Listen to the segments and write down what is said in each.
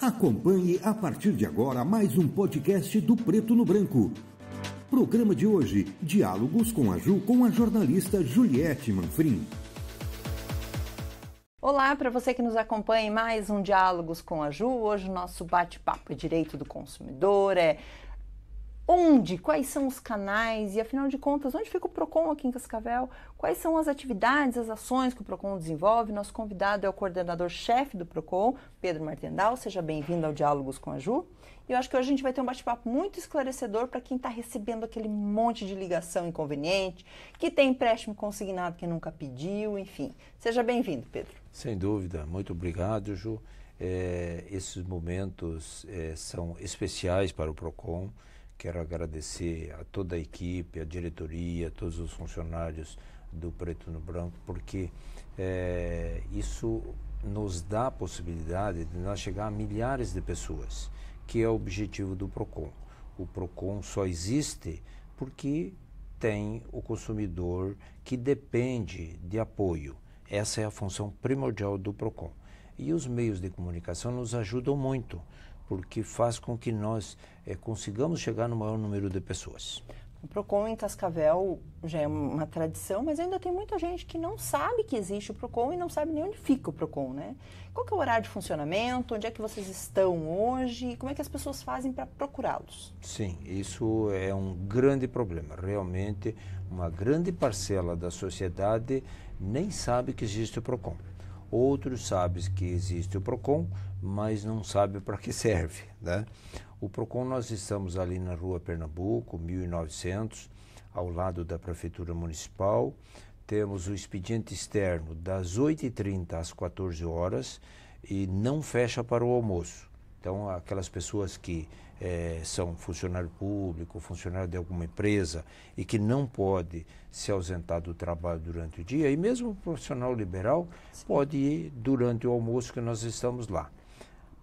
Acompanhe a partir de agora mais um podcast do Preto no Branco. Programa de hoje, Diálogos com a Ju, com a jornalista Juliette Manfrim. Olá, para você que nos acompanha em mais um Diálogos com a Ju. Hoje o nosso bate-papo é direito do consumidor, quais são os canais e, afinal de contas, onde fica o PROCON aqui em Cascavel? Quais são as atividades, as ações que o PROCON desenvolve? Nosso convidado é o coordenador-chefe do PROCON, Pedro Martendal. Seja bem-vindo ao Diálogos com a Ju. E eu acho que hoje a gente vai ter um bate-papo muito esclarecedor para quem está recebendo aquele monte de ligação inconveniente, que tem empréstimo consignado que nunca pediu, enfim. Seja bem-vindo, Pedro. Sem dúvida. Muito obrigado, Ju. Esses momentos são especiais para o PROCON. Quero agradecer a toda a equipe, a diretoria, todos os funcionários do Preto no Branco, porque isso nos dá a possibilidade de nós chegar a milhares de pessoas, que é o objetivo do PROCON. O PROCON só existe porque tem o consumidor que depende de apoio. Essa é a função primordial do PROCON. E os meios de comunicação nos ajudam muito, porque faz com que nós consigamos chegar no maior número de pessoas. O PROCON em Cascavel já é uma tradição, mas ainda tem muita gente que não sabe que existe o PROCON e não sabe nem onde fica o PROCON, né? Qual que é o horário de funcionamento? Onde é que vocês estão hoje? E como é que as pessoas fazem para procurá-los? Sim, isso é um grande problema. Realmente, uma grande parcela da sociedade nem sabe que existe o PROCON. Outros sabem que existe o PROCON, mas não sabem para que serve, né? O PROCON, nós estamos ali na Rua Pernambuco, 1900, ao lado da Prefeitura Municipal. Temos o expediente externo das 8h30 às 14 horas e não fecha para o almoço. Então, aquelas pessoas que são funcionário público, funcionário de alguma empresa e que não pode se ausentar do trabalho durante o dia, e mesmo o profissional liberal pode ir durante o almoço que nós estamos lá.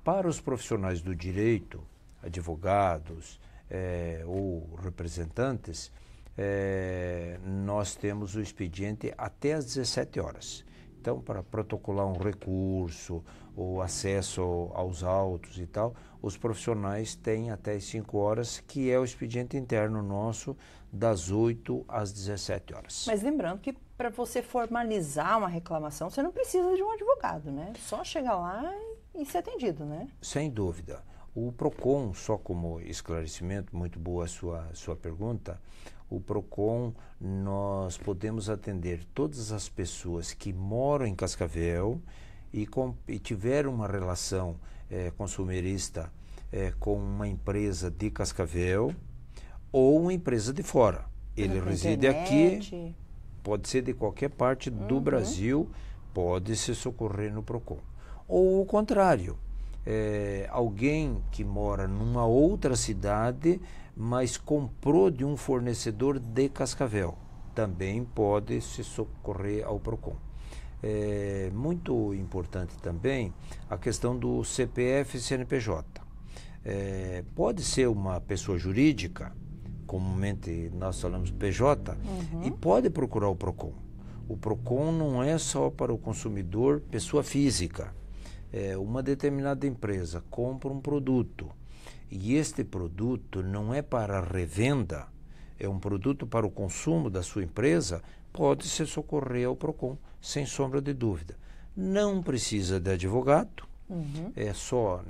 Para os profissionais do direito, advogados ou representantes, nós temos o expediente até às 17 horas. Então, para protocolar um recurso ou acesso aos autos e tal, os profissionais têm até as 5 horas, que é o expediente interno nosso, das 8 às 17 horas. Mas lembrando que para você formalizar uma reclamação, você não precisa de um advogado, né? Só chegar lá e ser atendido, né? Sem dúvida. O PROCON, só como esclarecimento, muito boa a sua pergunta, o PROCON, nós podemos atender todas as pessoas que moram em Cascavel e tiveram uma relação consumerista com uma empresa de Cascavel ou uma empresa de fora. Ele reside aqui, pode ser de qualquer parte do Brasil, pode se socorrer no PROCON. Ou o contrário, alguém que mora numa outra cidade, mas comprou de um fornecedor de Cascavel, também pode se socorrer ao PROCON. É muito importante também a questão do CPF e CNPJ. Pode ser uma pessoa jurídica, comumente nós falamos PJ, e pode procurar o PROCON. O PROCON não é só para o consumidor, pessoa física. Uma determinada empresa compra um produto e este produto não é para revenda, é um produto para o consumo da sua empresa, pode se socorrer ao PROCON, sem sombra de dúvida. Não precisa de advogado, é só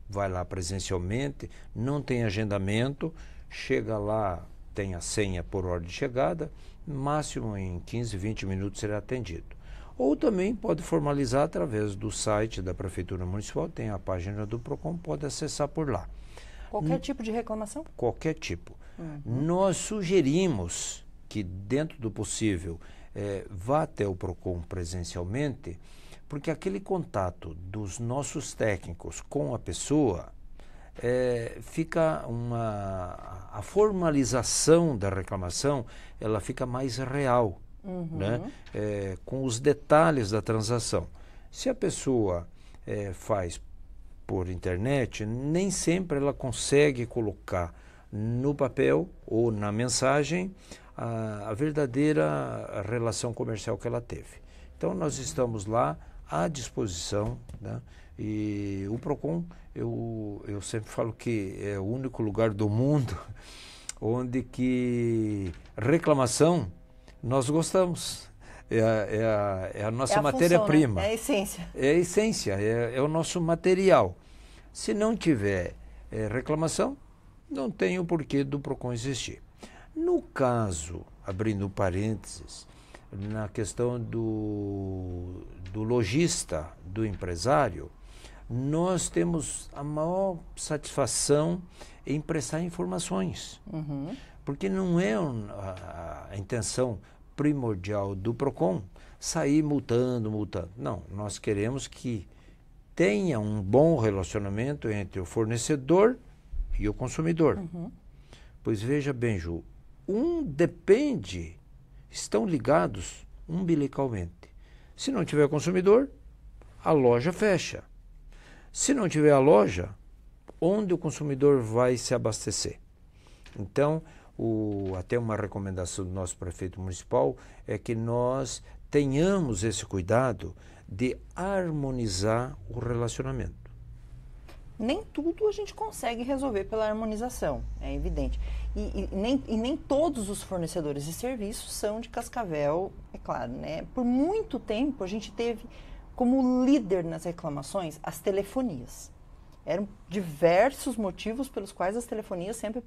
vai lá presencialmente, não tem agendamento, chega lá, tem a senha por ordem de chegada, máximo em 15, 20 minutos será atendido. Ou também pode formalizar através do site da Prefeitura Municipal, tem a página do PROCON, pode acessar por lá. Qualquer tipo de reclamação? Qualquer tipo. Nós sugerimos que, dentro do possível, vá até o PROCON presencialmente, porque aquele contato dos nossos técnicos com a pessoa, fica a formalização da reclamação, ela fica mais real. Né? Com os detalhes da transação. Se a pessoa faz por internet, nem sempre ela consegue colocar no papel ou na mensagem a verdadeira relação comercial que ela teve. Então nós estamos lá à disposição, né? E o PROCON, eu sempre falo que é o único lugar do mundo onde que reclamação nós gostamos. É a nossa matéria-prima. Né? É a essência. É a essência, é o nosso material. Se não tiver reclamação, não tem o porquê do PROCON existir. No caso, abrindo parênteses, na questão do lojista, do empresário, nós temos a maior satisfação em prestar informações. Porque não é a intenção primordial do PROCON sair multando. Não, nós queremos que tenha um bom relacionamento entre o fornecedor e o consumidor. Pois veja bem, Ju, estão ligados umbilicalmente. Se não tiver consumidor, a loja fecha. Se não tiver a loja, onde o consumidor vai se abastecer? Então, até uma recomendação do nosso prefeito municipal é que nós tenhamos esse cuidado de harmonizar o relacionamento. Nem tudo a gente consegue resolver pela harmonização, é evidente. E nem todos os fornecedores de serviços são de Cascavel, é claro, né? Por muito tempo a gente teve como líder nas reclamações as telefonias. Eram diversos motivos pelos quais as telefonias sempre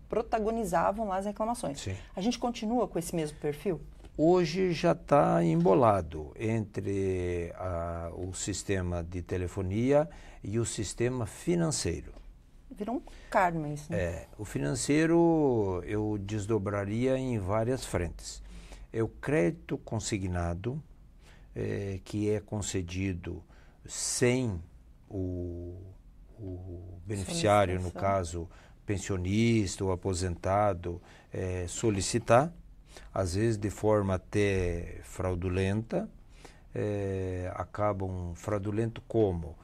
protagonizavam lá as reclamações. Sim. A gente continua com esse mesmo perfil? Hoje já está embolado entre o sistema de telefonia e o sistema financeiro. Virou um karma isso, né? O financeiro eu desdobraria em várias frentes. É o crédito consignado, que é concedido sem o beneficiário, no caso pensionista ou aposentado, solicitar, às vezes de forma até fraudulenta. Acabam fraudulento como?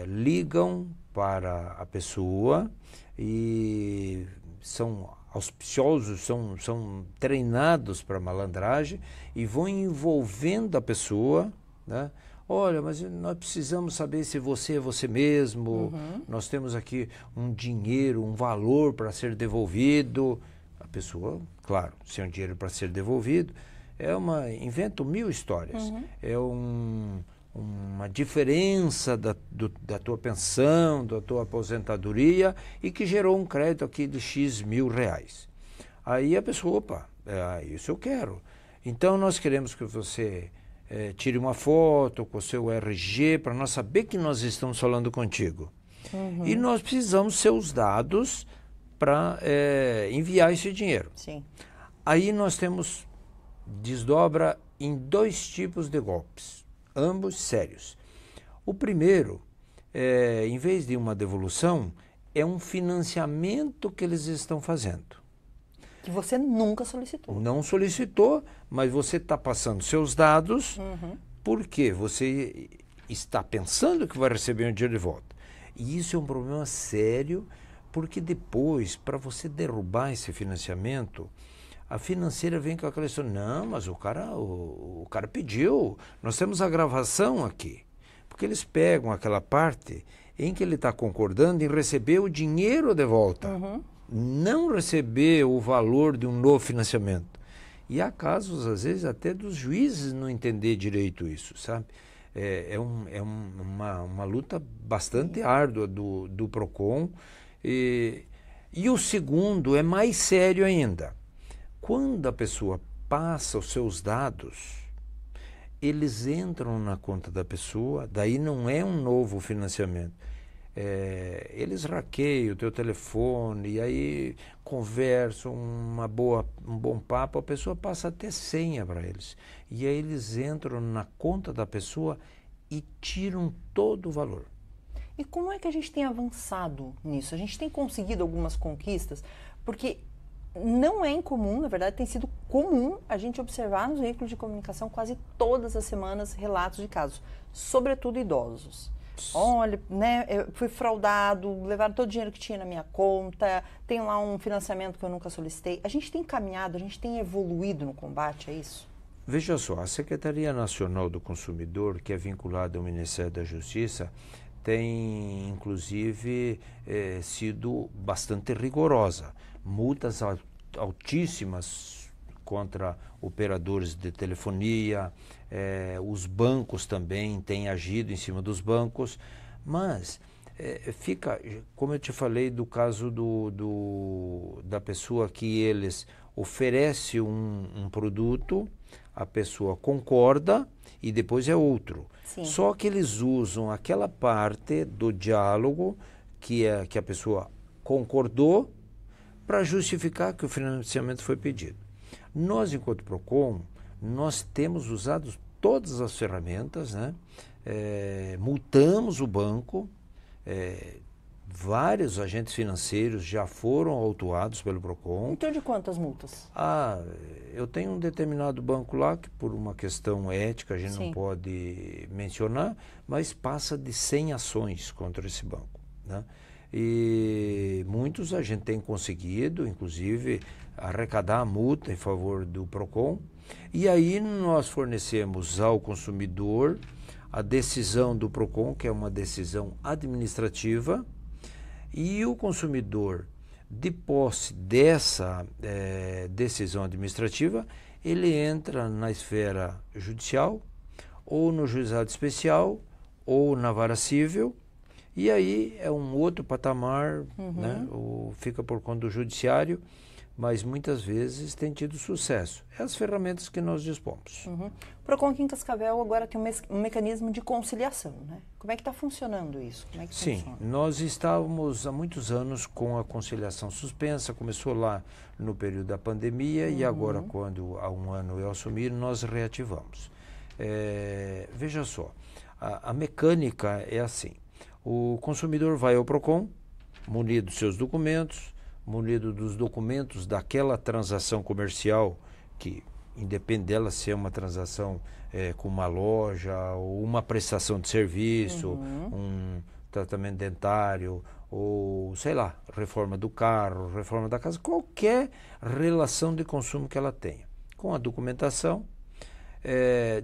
Ligam para a pessoa e são auspiciosos, são treinados para malandragem e vão envolvendo a pessoa, né? Olha, mas nós precisamos saber se você é você mesmo, nós temos aqui um dinheiro, um valor para ser devolvido. A pessoa, claro, se é um dinheiro para ser devolvido, inventa 1000 histórias. É uma diferença da tua pensão, da tua aposentadoria e que gerou um crédito aqui de X mil reais. Aí a pessoa, opa, isso eu quero. Então nós queremos que você tire uma foto com o seu RG para nós saber que nós estamos falando contigo. E nós precisamos seus dados para enviar esse dinheiro. Sim. Aí nós desdobra em 2 tipos de golpes, ambos sérios. O primeiro, em vez de uma devolução, é um financiamento que eles estão fazendo. Que você nunca solicitou. Não solicitou, mas você está passando seus dados porque você está pensando que vai receber um dinheiro de volta. E isso é um problema sério, porque depois, para você derrubar esse financiamento, a financeira vem com aquela história, não, mas o cara pediu, nós temos a gravação aqui. Porque eles pegam aquela parte em que ele está concordando em receber o dinheiro de volta. Não receber o valor de um novo financiamento. E há casos, às vezes, até dos juízes não entender direito isso, sabe? Uma luta bastante árdua do PROCON. E o segundo é mais sério ainda. Quando a pessoa passa os seus dados, eles entram na conta da pessoa, daí não é um novo financiamento. Eles hackeiam o teu telefone e aí conversam um bom papo, a pessoa passa até senha para eles. E aí eles entram na conta da pessoa e tiram todo o valor. E como é que a gente tem avançado nisso? A gente tem conseguido algumas conquistas, porque não é incomum, na verdade tem sido comum a gente observar nos veículos de comunicação quase todas as semanas relatos de casos, sobretudo idosos. Olha, né, eu fui fraudado, levaram todo o dinheiro que tinha na minha conta, tem lá um financiamento que eu nunca solicitei. A gente tem caminhado, a gente tem evoluído no combate, é isso? Veja só, a Secretaria Nacional do Consumidor, que é vinculada ao Ministério da Justiça, tem, inclusive, sido bastante rigorosa. Multas altíssimas contra operadores de telefonia, os bancos também têm agido em cima dos bancos, mas fica, como eu te falei, do caso da pessoa que eles oferecem um produto, a pessoa concorda e depois é outro. Sim. Só que eles usam aquela parte do diálogo que a pessoa concordou para justificar que o financiamento foi pedido. Nós, enquanto PROCON, nós temos usado todas as ferramentas, né? Multamos o banco, vários agentes financeiros já foram autuados pelo PROCON. Então, de quantas multas? Eu tenho um determinado banco lá que, por uma questão ética, a gente Sim. não pode mencionar, mas passa de 100 ações contra esse banco, né? E muitos a gente tem conseguido, inclusive, arrecadar a multa em favor do PROCON. E aí nós fornecemos ao consumidor a decisão do PROCON, que é uma decisão administrativa, e o consumidor, de posse dessa decisão administrativa, ele entra na esfera judicial, ou no juizado especial, ou na vara civil, e aí é um outro patamar, né? Fica por conta do judiciário, mas muitas vezes tem tido sucesso. É as ferramentas que nós dispomos. O PROCON aqui em Cascavel agora tem um mecanismo de conciliação, né? Como é que está funcionando isso? Como é que Sim, funciona? nós estávamos há muitos anos com a conciliação suspensa, começou lá no período da pandemia e agora, quando há um ano eu assumi, nós reativamos. Veja só, a mecânica é assim, o consumidor vai ao PROCON, munido dos seus documentos, munido dos documentos daquela transação comercial, que independe dela ser uma transação com uma loja, ou uma prestação de serviço, um tratamento dentário, ou sei lá, reforma do carro, reforma da casa, qualquer relação de consumo que ela tenha. Com a documentação,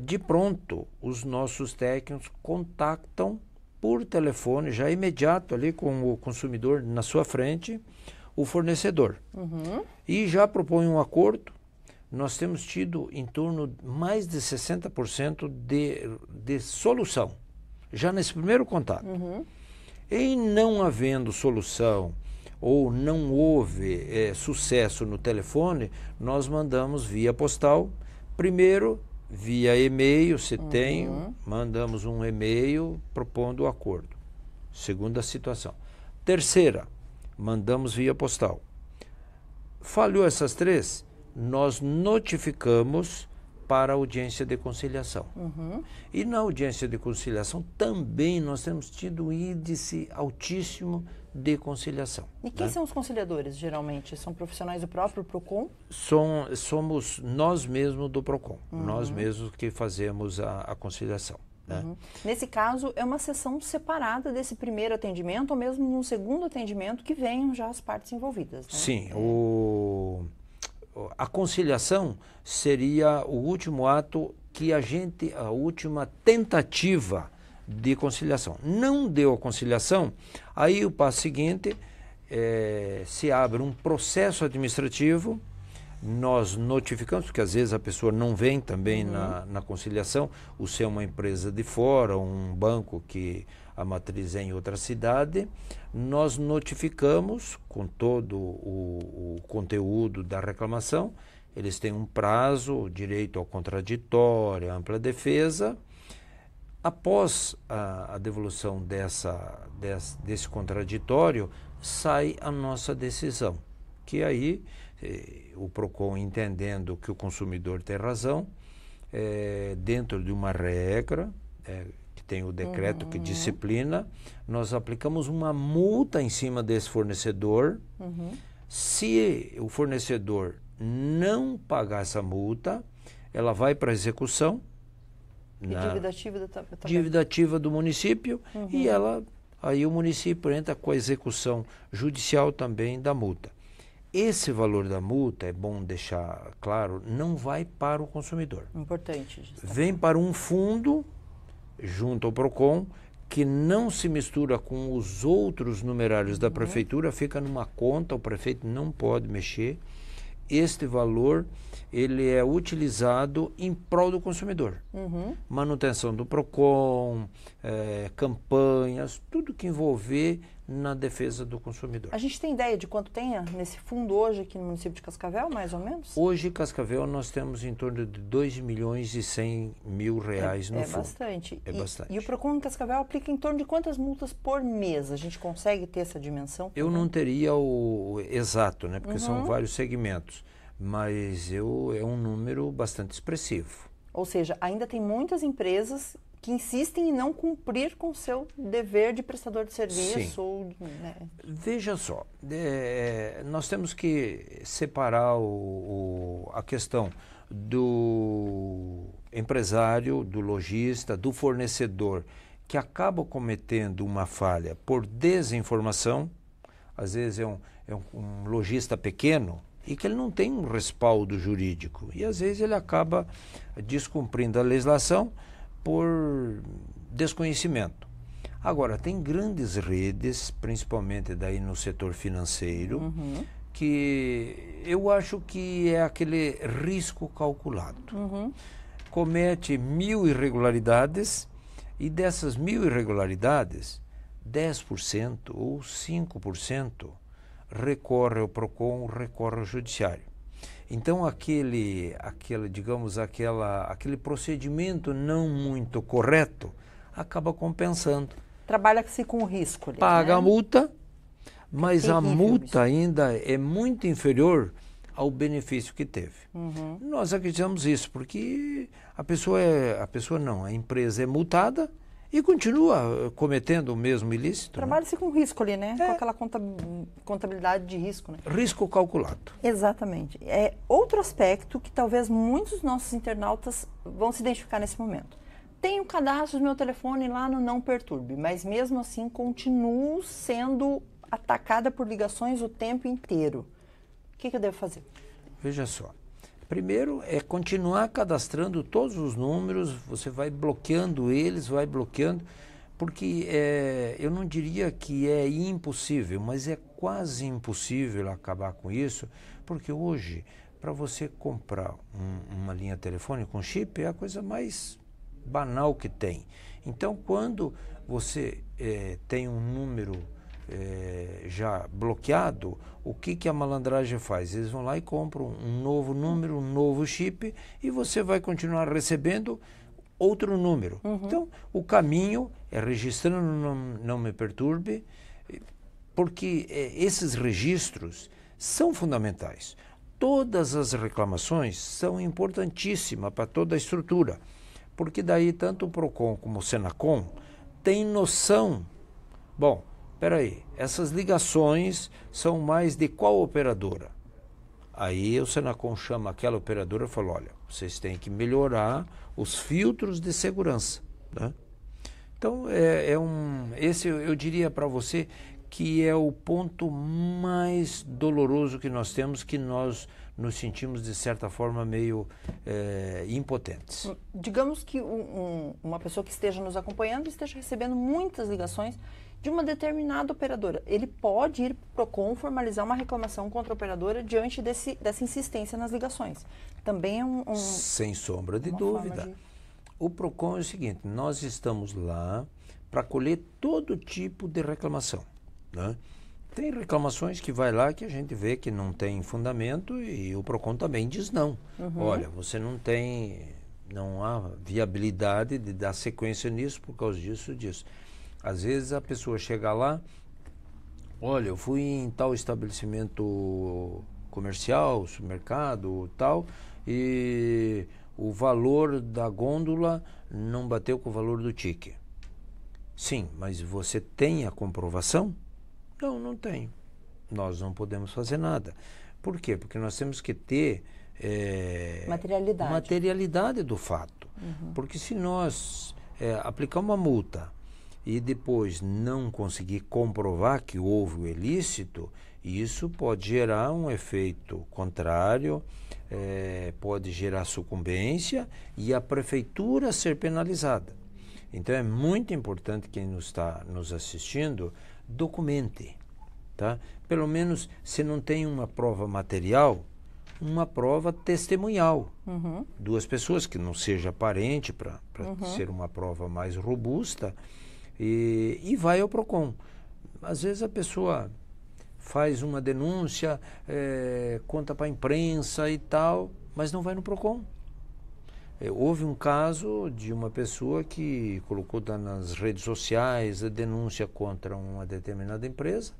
de pronto, os nossos técnicos contactam por telefone, já imediato ali com o consumidor na sua frente, o fornecedor. E já propõe um acordo. Nós temos tido em torno de mais de 60% de solução, já nesse primeiro contato. Em não havendo solução ou não houve sucesso no telefone, nós mandamos via postal, primeiro via e-mail, se tem, mandamos um e-mail propondo o acordo. Segunda situação. Terceira, mandamos via postal. Falhou essas três, nós notificamos para a audiência de conciliação. E na audiência de conciliação também nós temos tido um índice altíssimo de conciliação. E quem são os conciliadores, geralmente? São profissionais do próprio PROCON? Somos nós mesmos do PROCON, nós mesmos que fazemos a conciliação. Né? Nesse caso, é uma sessão separada desse primeiro atendimento, ou mesmo num segundo atendimento que venham já as partes envolvidas. Né? Sim, a conciliação seria o último ato que a última tentativa de conciliação. Não deu a conciliação, aí o passo seguinte se abre um processo administrativo. Nós notificamos, porque às vezes a pessoa não vem também na conciliação, o ser uma empresa de fora, um banco que a matriz é em outra cidade, nós notificamos com todo o conteúdo da reclamação, eles têm um prazo, direito ao contraditório, ampla defesa. Após a devolução desse contraditório, sai a nossa decisão, que aí o PROCON, entendendo que o consumidor tem razão, dentro de uma regra, que tem o decreto que disciplina, nós aplicamos uma multa em cima desse fornecedor. Se o fornecedor não pagar essa multa, ela vai para a execução. E dívida ativa dívida ativa do município, e aí o município entra com a execução judicial também da multa. Esse valor da multa, é bom deixar claro, não vai para o consumidor. Importante. Vem para um fundo, junto ao PROCON, que não se mistura com os outros numerários da prefeitura, fica numa conta, o prefeito não pode mexer. Este valor, ele é utilizado em prol do consumidor. Manutenção do PROCON, campanhas, tudo que envolver na defesa do consumidor. A gente tem ideia de quanto tem nesse fundo hoje aqui no município de Cascavel, mais ou menos? Hoje, em Cascavel, nós temos em torno de 2.100.000 reais no fundo. É bastante. É bastante. E o PROCON em Cascavel aplica em torno de quantas multas por mês? A gente consegue ter essa dimensão? Eu não teria o exato, né? Porque são vários segmentos, mas é um número bastante expressivo. Ou seja, ainda tem muitas empresas que insistem em não cumprir com o seu dever de prestador de serviço. Ou, né? Veja só, nós temos que separar a questão do empresário, do lojista, do fornecedor, que acaba cometendo uma falha por desinformação. Às vezes é um lojista pequeno e que ele não tem um respaldo jurídico. E às vezes ele acaba descumprindo a legislação por desconhecimento. Agora, tem grandes redes, principalmente daí no setor financeiro, que eu acho que é aquele risco calculado. Comete 1.000 irregularidades e dessas 1.000 irregularidades, 10% ou 5% recorre ao PROCON, recorre ao judiciário. Então, aquele procedimento não muito correto acaba compensando. Trabalha-se com risco. Ali, paga, né? a multa, mas a multa isso. ainda é muito inferior ao benefício que teve. Nós acreditamos isso, porque a empresa é multada e continua cometendo o mesmo ilícito. Trabalha-se com risco ali, né? Com aquela contabilidade de risco, né? Risco calculado. Exatamente. Outro aspecto que talvez muitos dos nossos internautas vão se identificar nesse momento. Tenho cadastro do meu telefone lá no Não Perturbe, mas mesmo assim continuo sendo atacada por ligações o tempo inteiro. O que eu devo fazer? Veja só. Primeiro é continuar cadastrando todos os números, você vai bloqueando eles, porque eu não diria que é impossível, mas é quase impossível acabar com isso, porque hoje, para você comprar uma linha telefônica com chip, é a coisa mais banal que tem. Então, quando você tem um número já bloqueado, o que a malandragem faz? Eles vão lá e compram um novo número, um novo chip, e você vai continuar recebendo outro número. Então, o caminho é registrando no Não Me Perturbe, porque esses registros são fundamentais. Todas as reclamações são importantíssimas para toda a estrutura, porque daí tanto o PROCON como o Senacom têm noção. Bom, espera aí, essas ligações são mais de qual operadora? Aí o Senacom chama aquela operadora e fala, olha, vocês têm que melhorar os filtros de segurança. Né? Então, esse eu diria para você que é o ponto mais doloroso que nós temos, que nós nos sentimos, de certa forma, meio impotentes. Digamos que uma pessoa que esteja nos acompanhando esteja recebendo muitas ligações de uma determinada operadora. Ele pode ir para o PROCON formalizar uma reclamação contra a operadora diante dessa insistência nas ligações. Também é sem sombra de dúvida. O PROCON é o seguinte, nós estamos lá para colher todo tipo de reclamação. Né? Tem reclamações que vai lá que a gente vê que não tem fundamento e o PROCON também diz não. Olha, você não há viabilidade de dar sequência nisso por causa disso. Às vezes a pessoa chega lá, olha, eu fui em tal estabelecimento comercial, supermercado, tal, e o valor da gôndola não bateu com o valor do ticket. Sim, mas você tem a comprovação? Não, não tenho. Nós não podemos fazer nada. Por quê? Porque nós temos que ter materialidade do fato. Porque se nós aplicar uma multa e depois não conseguir comprovar que houve o ilícito, isso pode gerar um efeito contrário, pode gerar sucumbência e a prefeitura ser penalizada. Então é muito importante quem está nos assistindo, documente, tá? Pelo menos, se não tem uma prova material, uma prova testemunhal. Duas pessoas, que não seja parente, para ser uma prova mais robusta, e vai ao PROCON. Às vezes a pessoa faz uma denúncia, conta para a imprensa e tal, mas não vai no PROCON. Houve um caso de uma pessoa que colocou nas redes sociais a denúncia contra uma determinada empresa,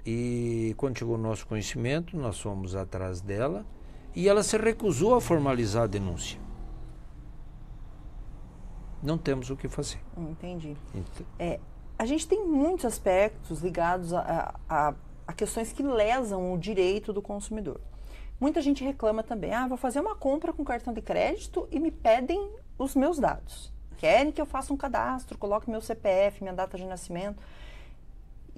e quando chegou o nosso conhecimento, nós fomos atrás dela e ela se recusou a formalizar a denúncia. Não temos o que fazer. Entendi. Então, a gente tem muitos aspectos ligados a questões que lesam o direito do consumidor. Muita gente reclama também, vou fazer uma compra com cartão de crédito e me pedem os meus dados. Querem que eu faça um cadastro, coloque meu CPF, minha data de nascimento.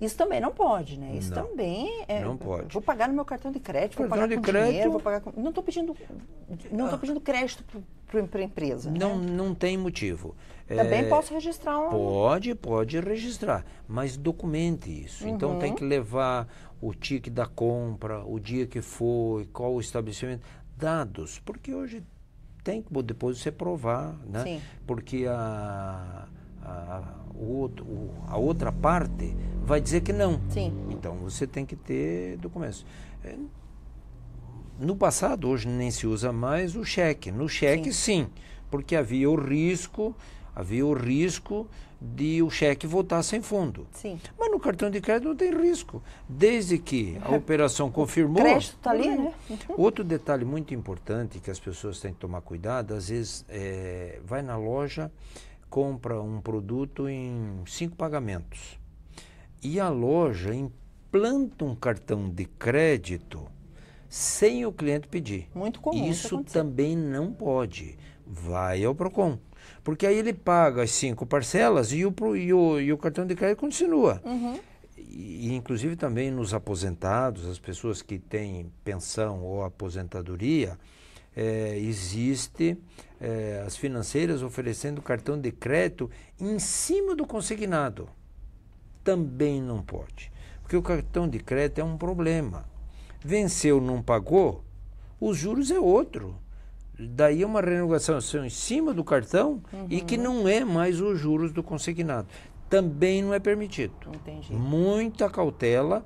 Isso também não pode, né? Isso não, também não pode. Vou pagar no meu cartão de crédito, vou pagar com dinheiro, vou pagar com... Não estou pedindo crédito para a empresa. Não, né? não tem motivo. Também posso registrar Pode registrar, mas documente isso. Então tem que levar o ticket da compra, o dia que foi, qual o estabelecimento, dados, porque hoje tem que depois você provar, né? Sim. Porque a outra parte vai dizer que não. Sim. Então você tem que ter documentos. No passado, hoje nem se usa mais o cheque. No cheque, sim, porque havia o risco de o cheque voltar sem fundo. Sim. Mas no cartão de crédito não tem risco, desde que a operação confirmou. O crédito está ali, né? Outro detalhe muito importante que as pessoas têm que tomar cuidado, às vezes vai na loja, compra um produto em 5 pagamentos e a loja implanta um cartão de crédito sem o cliente pedir. Muito comum Isso também não pode. Vai ao PROCON. Porque aí ele paga as 5 parcelas e o cartão de crédito continua. E, inclusive também nos aposentados, as pessoas que têm pensão ou aposentadoria, existe as financeiras oferecendo cartão de crédito em cima do consignado. Também não pode. Porque o cartão de crédito é um problema. Venceu, não pagou, os juros é outro. Daí é uma renegociação em cima do cartão e que não é mais os juros do consignado. Também não é permitido. Entendi. Muita cautela,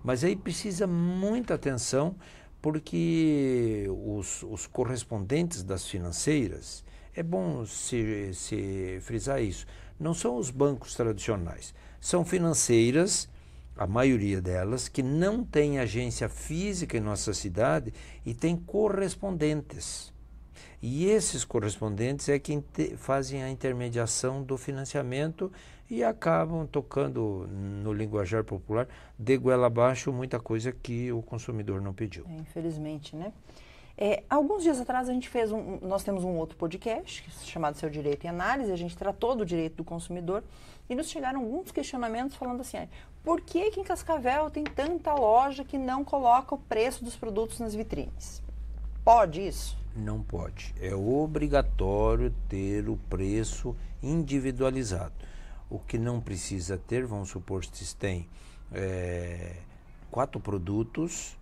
mas aí precisa muita atenção, porque os correspondentes das financeiras, é bom se frisar isso, não são os bancos tradicionais, são financeiras, a maioria delas, que não tem agência física em nossa cidade e tem correspondentes. E esses correspondentes é quem fazem a intermediação do financiamento e acabam tocando, no linguajar popular, de goela abaixo, muita coisa que o consumidor não pediu. Infelizmente, né? Alguns dias atrás nós temos um outro podcast chamado Seu Direito em Análise, a gente tratou do direito do consumidor e nos chegaram alguns questionamentos falando assim, por que em Cascavel tem tanta loja que não coloca o preço dos produtos nas vitrines? Pode isso? Não pode. É obrigatório ter o preço individualizado. O que não precisa ter, vamos supor que se tem 4 produtos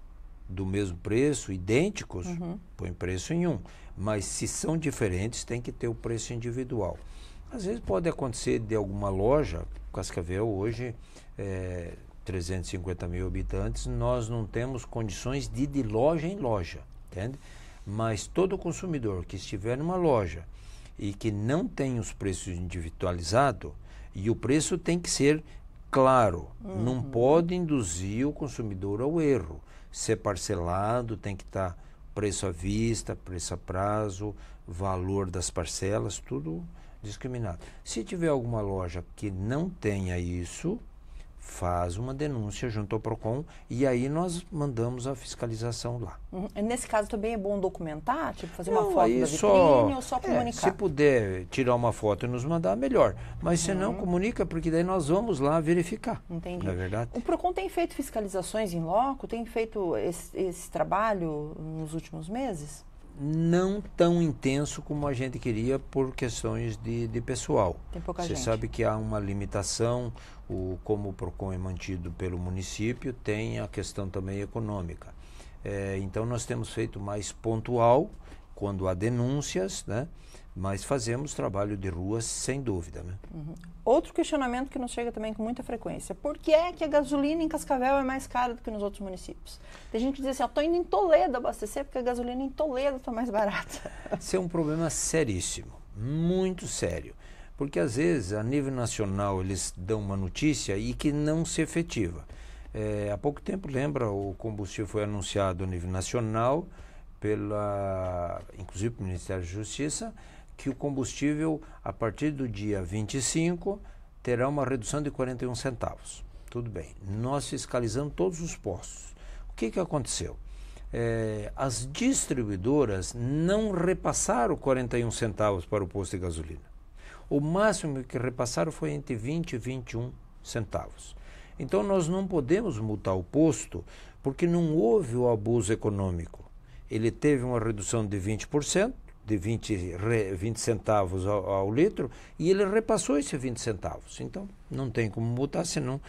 do mesmo preço, idênticos, põe preço em um. Mas se são diferentes, tem que ter o preço individual. Às vezes pode acontecer de alguma loja, Cascavel hoje, 350 mil habitantes, nós não temos condições de ir de loja em loja, entende? Mas todo consumidor que estiver numa loja e que não tem os preços individualizados, e o preço tem que ser claro, não pode induzir o consumidor ao erro. Ser parcelado, tem que estar preço à vista, preço a prazo, valor das parcelas, tudo discriminado. Se tiver alguma loja que não tenha isso, faz uma denúncia junto ao PROCON e aí nós mandamos a fiscalização lá. Nesse caso também é bom documentar, tipo fazer uma foto da vitrine ou só comunicar? Se puder tirar uma foto e nos mandar, melhor. Mas se não, comunica, porque daí nós vamos lá verificar. Entendi. Não é verdade? O PROCON tem feito fiscalizações em loco? Tem feito esse trabalho nos últimos meses? Não tão intenso como a gente queria por questões de pessoal. Tem pouca gente. Você sabe que há uma limitação, como o PROCON é mantido pelo município, tem a questão também econômica. Então nós temos feito mais pontual, quando há denúncias, né? Mas fazemos trabalho de ruas sem dúvida, né? Outro questionamento que nos chega também com muita frequência: por que é que a gasolina em Cascavel é mais cara do que nos outros municípios? Tem gente que diz assim, estou indo em Toledo abastecer porque a gasolina em Toledo está mais barata. Esse é um problema seríssimo, muito sério, porque às vezes a nível nacional eles dão uma notícia e que não se efetiva. Há pouco tempo, lembra, o combustível foi anunciado a nível nacional, inclusive pelo Ministério da Justiça, que o combustível, a partir do dia 25, terá uma redução de 41 centavos. Tudo bem. Nós fiscalizamos todos os postos. O que aconteceu? As distribuidoras não repassaram 41 centavos para o posto de gasolina. O máximo que repassaram foi entre 20 e 21 centavos. Então, nós não podemos multar o posto porque não houve o abuso econômico. Ele teve uma redução de 20%, de 20 centavos ao litro, e ele repassou esses 20 centavos. Então, não tem como multar, senão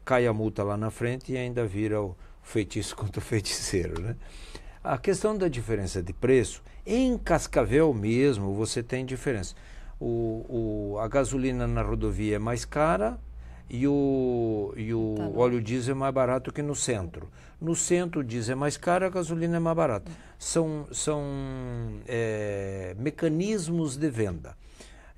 cai a multa lá na frente e ainda vira o feitiço contra o feiticeiro, né? A questão da diferença de preço, em Cascavel mesmo, você tem diferença. A gasolina na rodovia é mais cara e o óleo diesel é mais barato que no centro. No centro o diesel é mais caro, a gasolina é mais barata. São mecanismos de venda.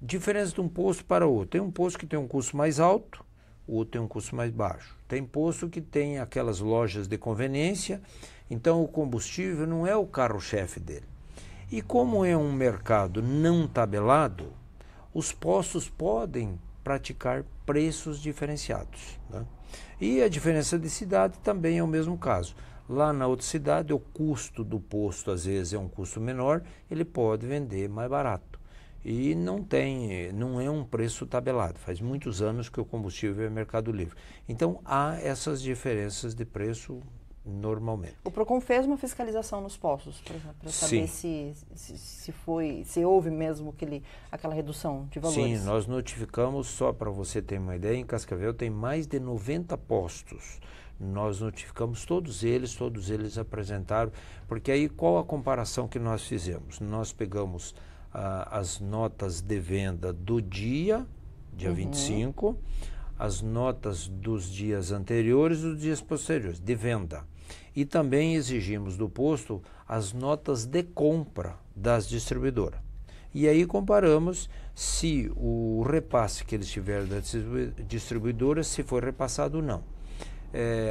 Diferença de um posto para outro. Tem um posto que tem um custo mais alto, o outro tem um custo mais baixo. Tem posto que tem aquelas lojas de conveniência, então o combustível não é o carro-chefe dele. E como é um mercado não tabelado, os postos podem praticar preços diferenciados, né? E a diferença de cidade também é o mesmo caso. Lá na outra cidade, o custo do posto às vezes é um custo menor, ele pode vender mais barato. E não é um preço tabelado. Faz muitos anos que o combustível é mercado livre. Então, há essas diferenças de preço normalmente. O PROCON fez uma fiscalização nos postos para saber se houve mesmo aquela redução de valores? Sim, nós notificamos, só para você ter uma ideia, em Cascavel tem mais de 90 postos. Nós notificamos todos eles apresentaram, porque aí qual a comparação que nós fizemos? Nós pegamos as notas de venda do dia 25, as notas dos dias anteriores e dos dias posteriores, de venda. E também exigimos do posto as notas de compra das distribuidoras. E aí comparamos se o repasse que eles tiveram da distribuidora, se foi repassado ou não.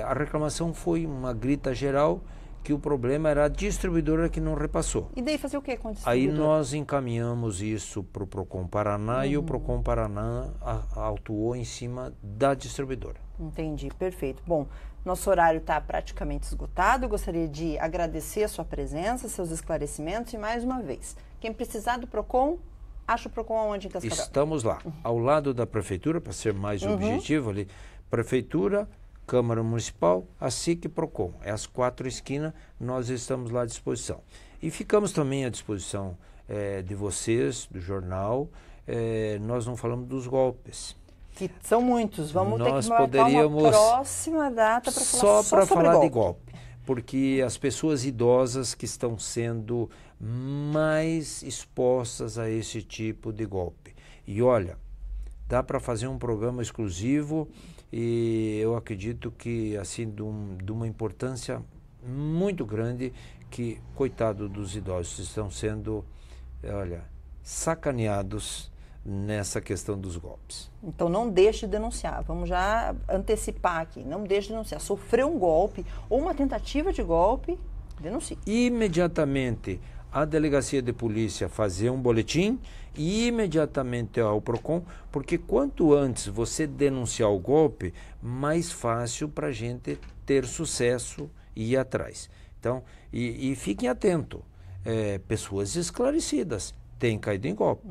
A reclamação foi uma grita geral que o problema era a distribuidora que não repassou. E daí fazer o que com a Aí distribuidora? nós encaminhamos isso para o PROCON Paraná e o PROCON Paraná atuou em cima da distribuidora. Entendi, perfeito. Bom, nosso horário está praticamente esgotado. Eu gostaria de agradecer a sua presença, seus esclarecimentos e mais uma vez, quem precisar do PROCON, acha o PROCON aonde em Cascavel? Estamos lá, ao lado da Prefeitura, para ser mais objetivo ali, Prefeitura, Câmara Municipal, a SIC e PROCON. É as 4 esquinas, nós estamos lá à disposição. E ficamos também à disposição de vocês, do jornal. Nós não falamos dos golpes. Que são muitos. Vamos ter que marcar uma próxima data para falar só para falar golpe. de golpe. Porque as pessoas idosas que estão sendo mais expostas a esse tipo de golpe. E olha, dá para fazer um programa exclusivo e eu acredito que assim de uma importância muito grande, que coitado dos idosos estão sendo, sacaneados nessa questão dos golpes. Então não deixe de denunciar, vamos já antecipar aqui, não deixe de denunciar. Sofreu um golpe ou uma tentativa de golpe, denuncie. Imediatamente à delegacia de polícia fazer um boletim e imediatamente ao PROCON, porque quanto antes você denunciar o golpe, mais fácil para a gente ter sucesso e ir atrás. Então, e fiquem atentos, pessoas esclarecidas têm caído em golpe.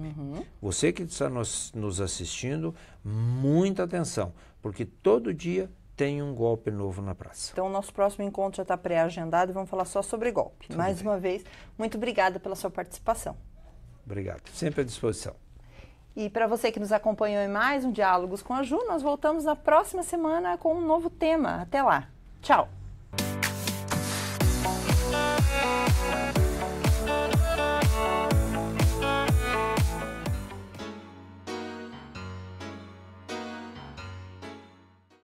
Você que está nos assistindo, muita atenção, porque todo dia tem um golpe novo na praça. Então, o nosso próximo encontro já está pré-agendado e vamos falar só sobre golpe. Tudo Mais bem. uma vez, muito obrigada pela sua participação. Obrigado. Sempre à disposição. E para você que nos acompanhou em mais um Diálogos com a Ju, nós voltamos na próxima semana com um novo tema. Até lá. Tchau!